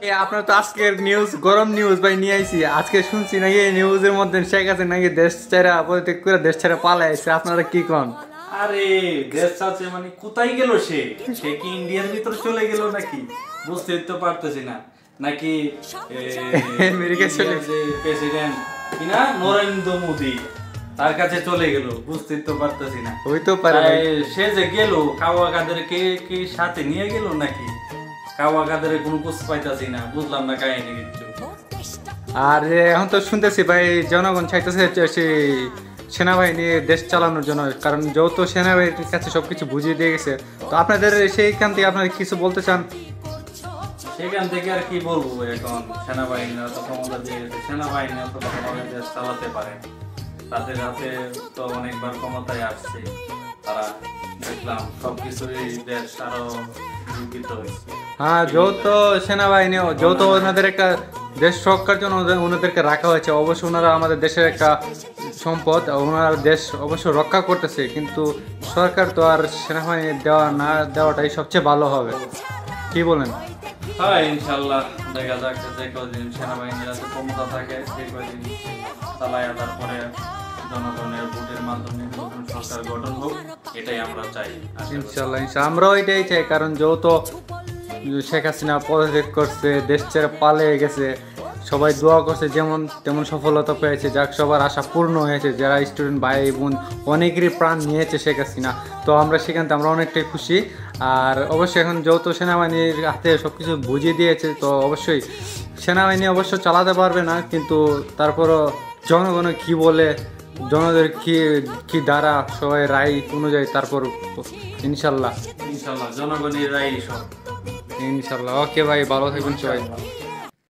আপনার তো আজকের নিউজ গরম নিউজ ভাই নিয়ে আইছি। আজকে শুনছি নাকি এই নিউজের মধ্যে শেখ হাসিনা নাকি দেশ ছেড়ে পদত্যাগ করে দেশ ছেড়ে পালায় আইছে। আপনারা কি কোন? আরে দেশ আছে মানে কোথায় গেল সে? সে কি ইন্ডিয়ার ভিতর চলে গেল নাকি? বুঝতে তো পারতেছি না। নাকি আমেরিকা চলে যে প্রেসিডেন্ট কিনা নরেন্দ্র মোদি তার কাছে চলে গেল, বুঝতে তো পারতেছি না। হইতেও পারে ভাই। সে যে গেল কাওয়া কাদেরকে কি সাথে নিয়ে গেল নাকি? কাওয়া কাদের কোনো খোঁজ পাইতাছি না, বুঝলাম না কাহিনী কিছু। আর এখন তো শুনতেছি ভাই জনগণ চাইতেছে সেই সেনাবাহিনী দেশ চালানোর জন্য, কারণ যেহেতু সেনাবাহিনীর কাছে সবকিছু বুঝিয়ে দিয়ে গেছে। তো আপনাদের সেইখান থেকে আপনারা কিছু বলতে চান? সেখান থেকে আর কি বলবো, এখন সেনাবাহিনীরা তো ক্ষমতা দিয়েছে, সেনাবাহিনী তো ভালোভাবে দেশ চালাতে পারে। তাদের হাতে তো অনেকবার ক্ষমতায় আসছে তারা, দেখলাম সবকিছুই দেশ আরো বিকৃত হয়েছে। হ্যাঁ, যেহেতু সেনাবাহিনী যেহেতু ওনাদের একটা দেশ রক্ষার জন্য ওনাদেরকে রাখা হয়েছে, অবশ্য ওনারা আমাদের দেশের একটা সম্পদ, ওনারা দেশ অবশ্য রক্ষা করতেছে। কিন্তু সরকার তো আর সেনাবাহিনী না দেওয়াটাই সবচেয়ে ভালো হবে, কি বলেন? হ্যাঁ ইনশাল্লাহ দেখা যাক যে কদিন সেনাবাহিনীর হাতে ক্ষমতা থাকে সেই কদিন চালায়, তারপরে জনগণের ভোটের মাধ্যমে নতুন সরকার গঠন হোক, এটাই আমরা চাই। ইনশাল্লাহ আমরাও এটাই চাই, কারণ যেহেতু শেখ হাসিনা পদত্যাগ করছে, দেশ ছেড়ে পালিয়ে গেছে, সবাই দোয়া করছে যেমন তেমন সফলতা পেয়েছে, যাক সবার আশা পূর্ণ হয়েছে। যারা স্টুডেন্ট ভাই বোন অনেকেরই প্রাণ নিয়েছে শেখ হাসিনা, তো আমরা সেখান থেকে আমরা অনেকটাই খুশি। আর অবশ্যই এখন যেহেতু সেনাবাহিনীর হাতে সব কিছু বুঝিয়ে দিয়েছে, তো অবশ্যই সেনাবাহিনী অবশ্য চালাতে পারবে না, কিন্তু তারপরও জনগণ কি বলে, জনগণের কি কি দ্বারা সবাই রায় অনুযায়ী তারপর ইনশাল্লাহ জনগণের রায় সব। ইনশাল্লাহ। ওকে ভাই, ভালো থাকবেন সবাই।